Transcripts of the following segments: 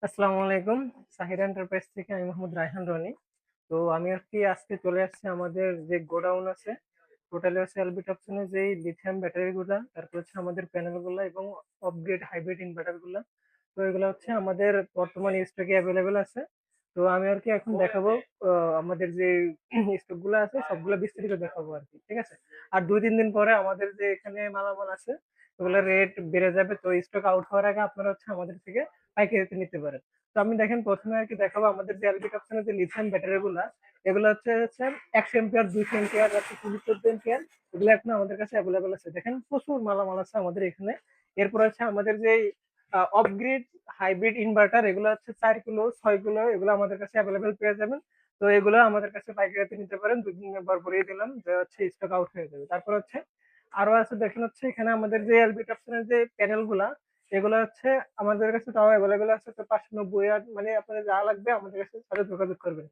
আসসালামু আলাইকুম। সাহির এন্টারপ্রাইজ থেকে আমি মোহাম্মদ রায়হান রনি। তো আমি আজকে চলে আসছি আমাদের যে গোডাউন আছে, টোটালি হচ্ছে এলবি টপসনের যেই লিথিয়াম ব্যাটারি গুলা, তারপর হচ্ছে আমাদের প্যানেল গুলা এবং আপগ্রেড হাইব্রিড ইনভার্টার গুলা। তো এগুলো হচ্ছে আমাদের বর্তমানে স্টকে অ্যাভেলেবেল আছে। তো আমি এখন দেখাবো আমাদের যে স্টক গুলো আছে সবগুলো বিস্তারিত দেখাবো ঠিক আছে। আর 2-3 দিন পরে আমাদের যে এখানে মালামাল আছে ওগুলোর রেট বেড়ে যাবে, তো স্টক আউট হওয়ার আগে আপনারা হচ্ছে আমাদের থেকে পাইকারিতে নিতে পারেন। তো আমি প্রথমে দেখাবো আমাদের যে এলবি টপসনের যে লিথিয়াম ব্যাটারি গুলা। এগুলো হচ্ছে 100 এম্পিয়ার, 200 এম্পিয়ার, 14 এম্পিয়ার। এগুলো এখন আমাদের কাছে অ্যাভেলেবেল আছে। দেখেন প্রচুর মালামাল আছে আমাদের এখানে। এরপর হচ্ছে আমাদের যে অফগ্রিড হাইব্রিড ইনভার্টার, এগুলো হচ্ছে 4 কিলো, 6 কিলো, এগুলো আমাদের কাছে অ্যাভেলেবেল পেয়ে যাবেন। তো এগুলো আমাদের কাছে পাইকারিতে নিতে পারেন। 2 দিনের পর বলেই দিলাম যে হচ্ছে স্টক আউট হয়ে যাবে। তারপর হচ্ছে আরো আছে, দেখেন হচ্ছে এখানে আমাদের যে এলবি টপসনের যে প্যানেল গুলা, এগুলো হচ্ছে আমাদের কাছে তাও অ্যাভেলেবেল আছে। তো 590 আর মানে আপনার যা লাগবে আমাদের কাছে সাথে যোগাযোগ করবেন,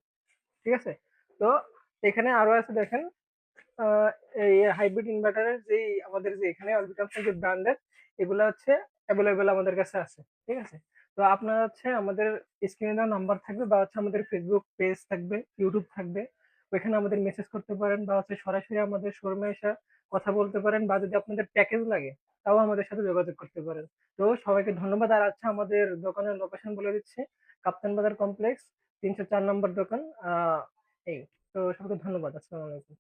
ঠিক আছে। তো এখানে আরো আছে, দেখেন আহ, এই হাইব্রিড ইনভার্টারের যে আমাদের যে এখানে অরবিটালসের যে ব্র্যান্ডের, এগুলো হচ্ছে অ্যাভেলেবেল আমাদের কাছে আছে, ঠিক আছে। তো আপনার হচ্ছে আমাদের স্ক্রিনে দেওয়া নাম্বার থাকবে, বা হচ্ছে আমাদের ফেসবুক পেজ থাকবে, ইউটিউব থাকবে। ওইখানে আমাদের মেসেজ করতে পারেন, বা হচ্ছে সরাসরি আমাদের শোরুমে এসে কথা বলতে পারেন, বা যদি আপনাদের প্যাকেজ লাগে তাও আমাদের সাথে যোগাযোগ করতে পারেন। তো সবাইকে ধন্যবাদ। আর আচ্ছা, আমাদের দোকানের লোকেশন বলে দিচ্ছি। কাপ্তান বাজার কমপ্লেক্স, 304 নম্বর দোকান। এই, তো সবাইকে ধন্যবাদ। আসসালামু আলাইকুম।